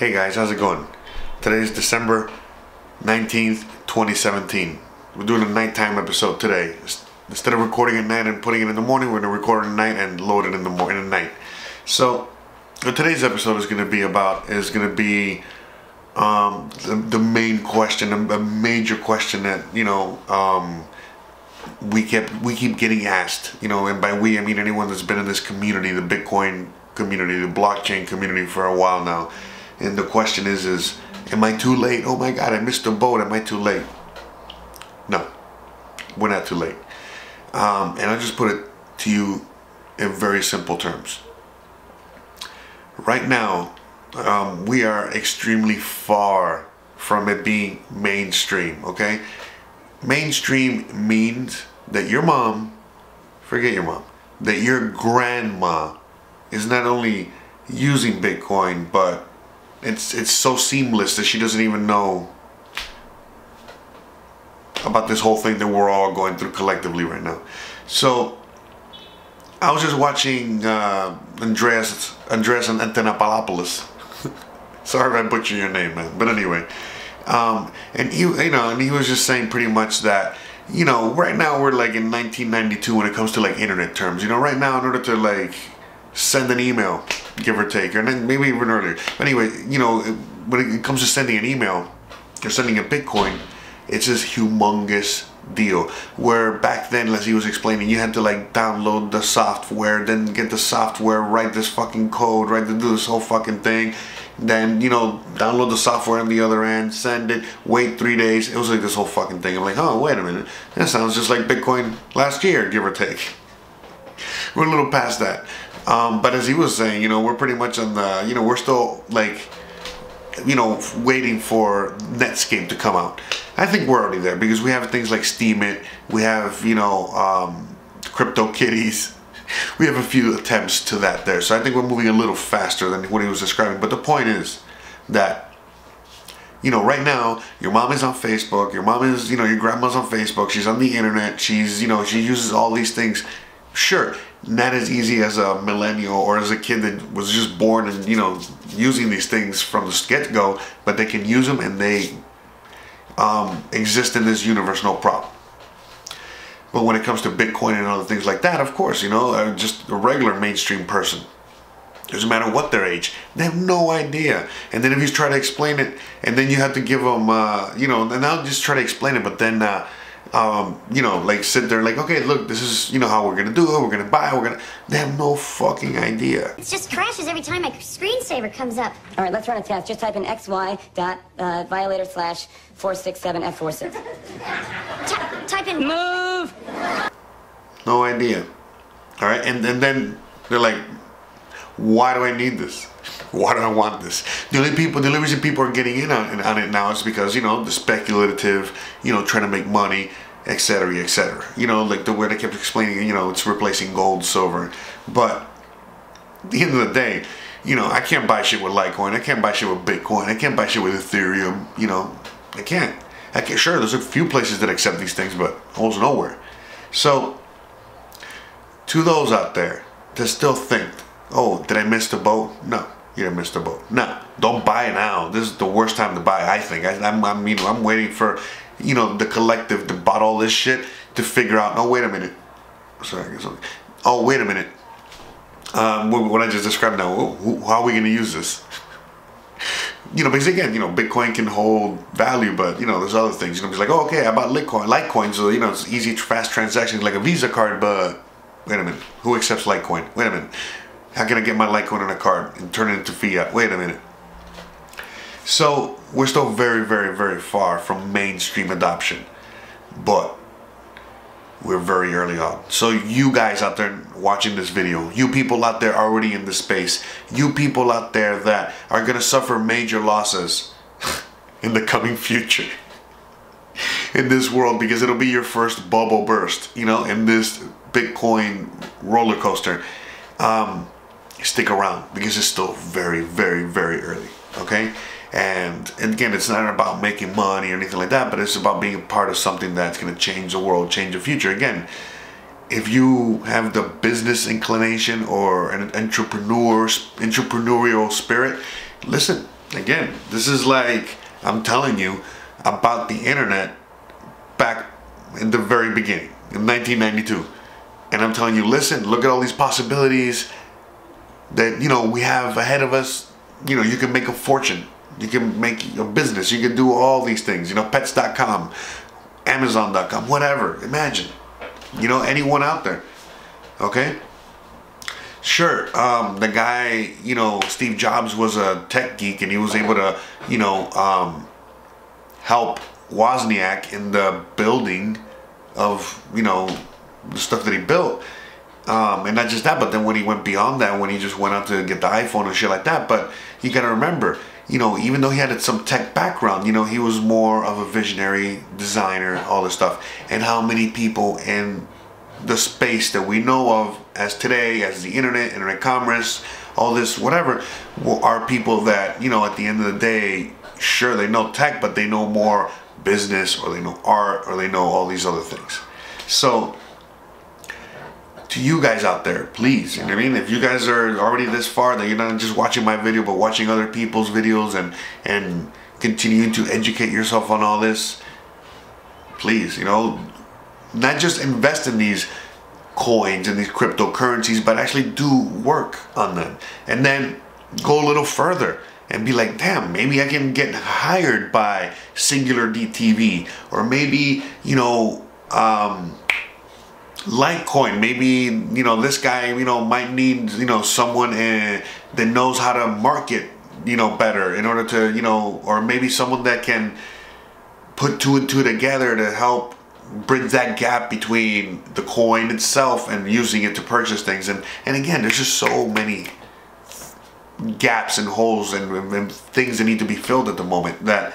Hey guys, how's it going? Today is December 19th, 2017. We're doing a nighttime episode today. Instead of recording at night and putting it in the morning, we're going to record at night and load it in the night. So, what today's episode is going to be about is going to be the main question, a major question that, we keep getting asked, and by we I mean anyone that's been in this community, the Bitcoin community, the blockchain community for a while now. And the question is am I too late? Oh my God, I missed the boat. Am I too late? No, we're not too late. And I'll just put it to you in very simple terms. Right now, we are extremely far from it being mainstream, okay? Mainstream means that your mom, forget your mom, that your grandma is not only using Bitcoin, but it's so seamless that she doesn't even know about this whole thing that we're all going through collectively right now. So I was just watching Andreas Antonopoulos. Sorry if I butcher your name, man. But anyway, and he was just saying pretty much that, right now we're like in 1992 when it comes to like internet terms. Right now, in order to like send an email, give or take, or maybe even earlier. But anyway, when it comes to sending an email or sending a Bitcoin, it's this humongous deal. Where back then, as he was explaining, you had to like download the software, then get the software, write this fucking code, do this whole fucking thing, then download the software on the other end, send it, wait 3 days. It was like this whole fucking thing. I'm like, oh, wait a minute, that sounds just like Bitcoin last year, give or take. We're a little past that. But as he was saying, we're pretty much on the, we're still like, waiting for Netscape to come out. I think we're already there because we have things like Steemit, we have, CryptoKitties, we have a few attempts to that there. So I think we're moving a little faster than what he was describing. But the point is that, right now, your mom is on Facebook, your mom is, your grandma's on Facebook, she's on the internet, she's, she uses all these things. Sure, not as easy as a millennial or as a kid that was just born and, using these things from the get-go, but they can use them and they exist in this universe, no problem. But when it comes to Bitcoin and other things like that, of course, just a regular mainstream person, doesn't matter what their age, they have no idea. And then if you try to explain it, and then you have to give them, and I'll just try to explain it, but then, like sit there like, okay, look, this is, how we're gonna do it, we're gonna buy it, they have no fucking idea. It just crashes every time my screensaver comes up. All right, let's run a test. Just type in xy.violator/467F46. Type in move. No idea. All right, and then they're like, why do I need this? Why do I want this? The only reason people are getting in on it now is because, the speculative, trying to make money, etc., etc. Like the way they kept explaining, it's replacing gold, silver. But at the end of the day, I can't buy shit with Litecoin. I can't buy shit with Bitcoin. I can't buy shit with Ethereum. I can't. Sure, there's a few places that accept these things, but almost nowhere. So, to those out there that still think, oh, did I miss the boat? No. You didn't miss the boat. No, don't buy now. This is the worst time to buy, I think. I'm waiting for, the collective that bought all this shit to figure out, oh, wait a minute. Sorry. Oh, wait a minute. What I just described now, how are we going to use this? Because again, Bitcoin can hold value, but, there's other things. It's like, oh, okay, I bought Litecoin, so, it's easy, fast transactions like a Visa card, but wait a minute. Who accepts Litecoin? Wait a minute. How can I get my Litecoin on a card and turn it into fiat? Wait a minute. So we're still very, very, very far from mainstream adoption, but we're very early on. So you guys out there watching this video, you people out there already in the space, you people out there that are going to suffer major losses in the coming future in this world, because it'll be your first bubble burst, in this Bitcoin roller coaster. Stick around because it's still very, very, very early, okay? And again, it's not about making money or anything like that, but it's about being a part of something that's going to change the world, change the future. Again, if you have the business inclination or an entrepreneurial spirit, listen, again, this is like, I'm telling you about the internet back in the very beginning, in 1992. And I'm telling you, listen, look at all these possibilities that, you know, we have ahead of us. You know, you can make a fortune. You can make a business. You can do all these things. You know, pets.com, Amazon.com, whatever. Imagine. You know, anyone out there. Okay? Sure, the guy, you know, Steve Jobs was a tech geek, and he was able to, you know, help Wozniak in the building of, you know, the stuff that he built. And not just that, but then when he went beyond that, when he just went out to get the iPhone and shit like that. But you gotta remember, you know, even though he had some tech background, you know, he was more of a visionary designer, all this stuff. And how many people in the space that we know of as today, as the internet commerce, all this, whatever, are people that, you know, at the end of the day, sure, they know tech, but they know more business, or they know art, or they know all these other things. So, to you guys out there, please, you know what I mean? If you guys are already this far, that you're not just watching my video, but watching other people's videos and continuing to educate yourself on all this, please, you know, not just invest in these coins and these cryptocurrencies, but actually do work on them. And then go a little further and be like, damn, maybe I can get hired by Singular DTV, or maybe, you know, Litecoin. Maybe, you know, this guy, you know, might need, you know, someone that knows how to market, you know, better in order to, you know, or maybe someone that can put two and two together to help bridge that gap between the coin itself and using it to purchase things. And again, there's just so many gaps and holes and things that need to be filled at the moment, that,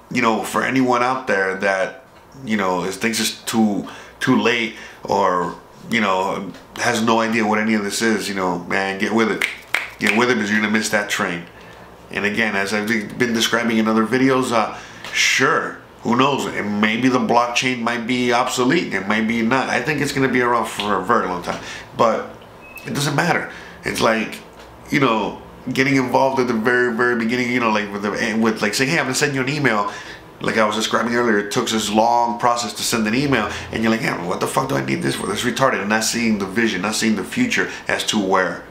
you know, for anyone out there that, you know, thinks it's too late, or, you know, has no idea what any of this is, you know, man, get with it. Get with it, because you're gonna miss that train. And again, as I've been describing in other videos, sure, who knows? Maybe the blockchain might be obsolete. It might be not. I think it's going to be around for a very long time. But it doesn't matter. It's like, you know, getting involved at the very, very beginning, you know, like with like saying, hey, I'm going to send you an email. Like I was describing earlier, it took this long process to send an email. And you're like, yeah, what the fuck do I need this for? That's retarded. And not seeing the vision, not seeing the future as to where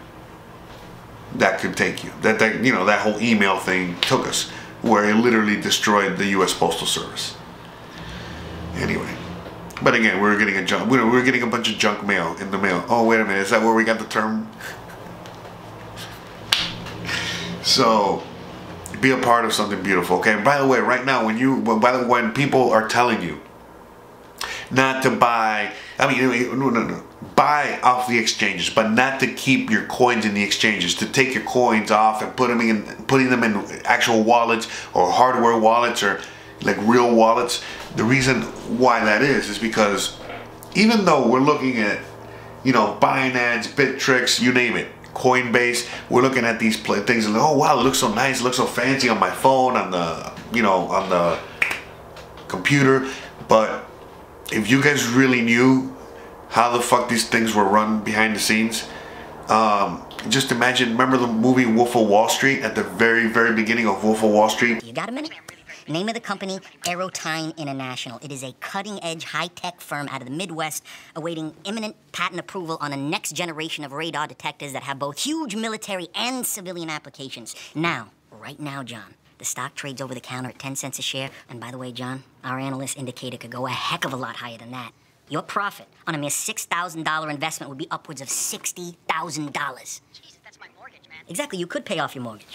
that could take you. That you know, that whole email thing took us, where it literally destroyed the U.S. Postal Service. Anyway, but again, we're getting a bunch of junk mail in the mail. Oh, wait a minute, is that where we got the term? So, be a part of something beautiful, okay? By the way, right now, when people are telling you not to buy, buy off the exchanges, but not to keep your coins in the exchanges, to take your coins off and putting them in actual wallets, or hardware wallets, or like real wallets. The reason why that is because even though we're looking at, you know, Binance, Bittrex, you name it, Coinbase, we're looking at these things and, oh wow, it looks so nice, it looks so fancy on my phone, on the, you know, on the computer. But if you guys really knew how the fuck these things were run behind the scenes, just imagine, remember the movie Wolf of Wall Street? At the very, very beginning of Wolf of Wall Street. You got a minute? Name of the company, Aerotine International. It is a cutting-edge, high-tech firm out of the Midwest, awaiting imminent patent approval on a next generation of radar detectors that have both huge military and civilian applications. Now, right now, John, the stock trades over the counter at 10 cents a share. And by the way, John, our analysts indicate it could go a heck of a lot higher than that. Your profit on a mere $6,000 investment would be upwards of $60,000. Jesus, that's my mortgage, man. Exactly, you could pay off your mortgage.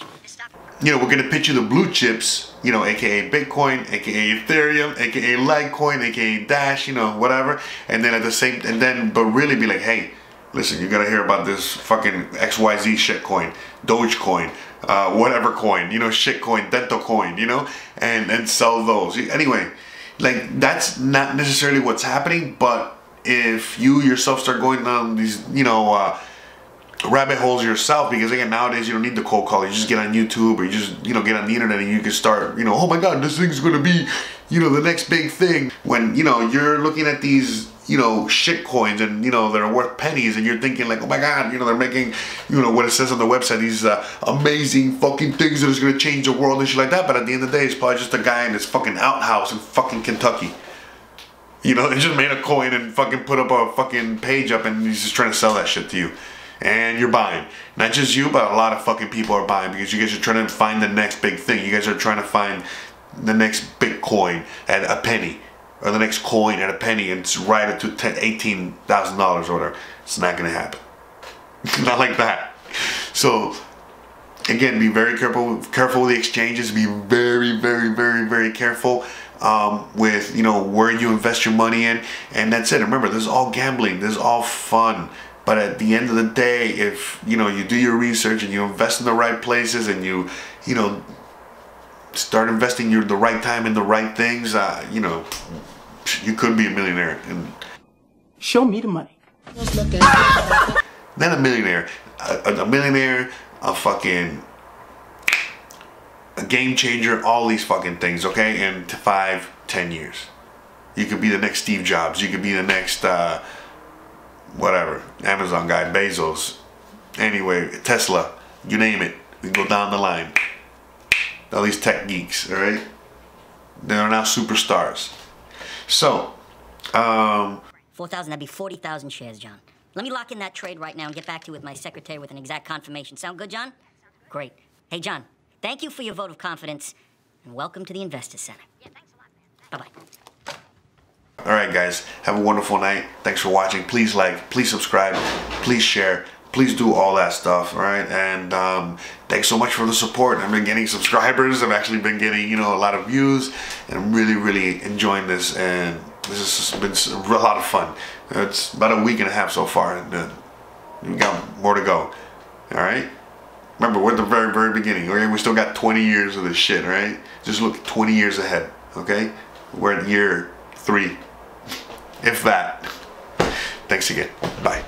You know, we're going to pitch you the blue chips, you know, aka Bitcoin, aka Ethereum, aka Litecoin, aka Dash, you know, whatever. And then but really be like, hey, listen, you got to hear about this fucking XYZ shit coin, Dogecoin, whatever coin, you know, shit coin, Dento coin, you know, and sell those. Anyway, like, that's not necessarily what's happening, but if you yourself start going down these, you know, rabbit holes yourself, because again, nowadays you don't need the cold call. You just get on YouTube, or you just, you know, get on the internet and you can start, you know, oh my god, this thing's gonna be, you know, the next big thing. When, you know, you're looking at these, you know, shit coins, and, you know, they're worth pennies, and you're thinking like, oh my god, you know, they're making, you know, what it says on the website, these amazing fucking things that is gonna change the world and shit like that. But at the end of the day, it's probably just a guy in his fucking outhouse in fucking Kentucky. You know, he just made a coin and fucking put up a fucking page up, and he's just trying to sell that shit to you. And you're buying. Not just you, but a lot of fucking people are buying, because you guys are trying to find the next big thing. You guys are trying to find the next Bitcoin at a penny, or the next coin at a penny, and it's right up to $18,000 or whatever. It's not gonna happen. Not like that. So again, be very careful with the exchanges. Be very, very, very, very careful with, you know, where you invest your money in. And that's it. Remember, this is all gambling. This is all fun. But at the end of the day, if, you know, you do your research and you invest in the right places, and you know, start investing the right time in the right things, you know, you could be a millionaire. And show me the money. Not a millionaire. A millionaire, a fucking a game changer, all these fucking things, okay? In 5-10 years. You could be the next Steve Jobs. You could be the next whatever, Amazon guy, Bezos, anyway, Tesla, you name it. We go down the line. All these tech geeks, all right? They are now superstars. So, 4,000, that'd be 40,000 shares, John. Let me lock in that trade right now and get back to you with my secretary with an exact confirmation. Sound good, John? Great. Hey, John, thank you for your vote of confidence, and welcome to the Investor Center. Yeah, thanks a lot, man. Bye-bye. Alright guys, have a wonderful night. Thanks for watching. Please like, please subscribe, please share, please do all that stuff, alright? And thanks so much for the support. I've been getting subscribers, I've actually been getting, you know, a lot of views, and I'm really, really enjoying this, and this has been a lot of fun. It's about a week and a half so far, and we got more to go, alright? Remember, we're at the very, very beginning, okay? We still got 20 years of this shit, alright? Just look 20 years ahead, okay? We're at year 3. If that. Thanks again. Bye.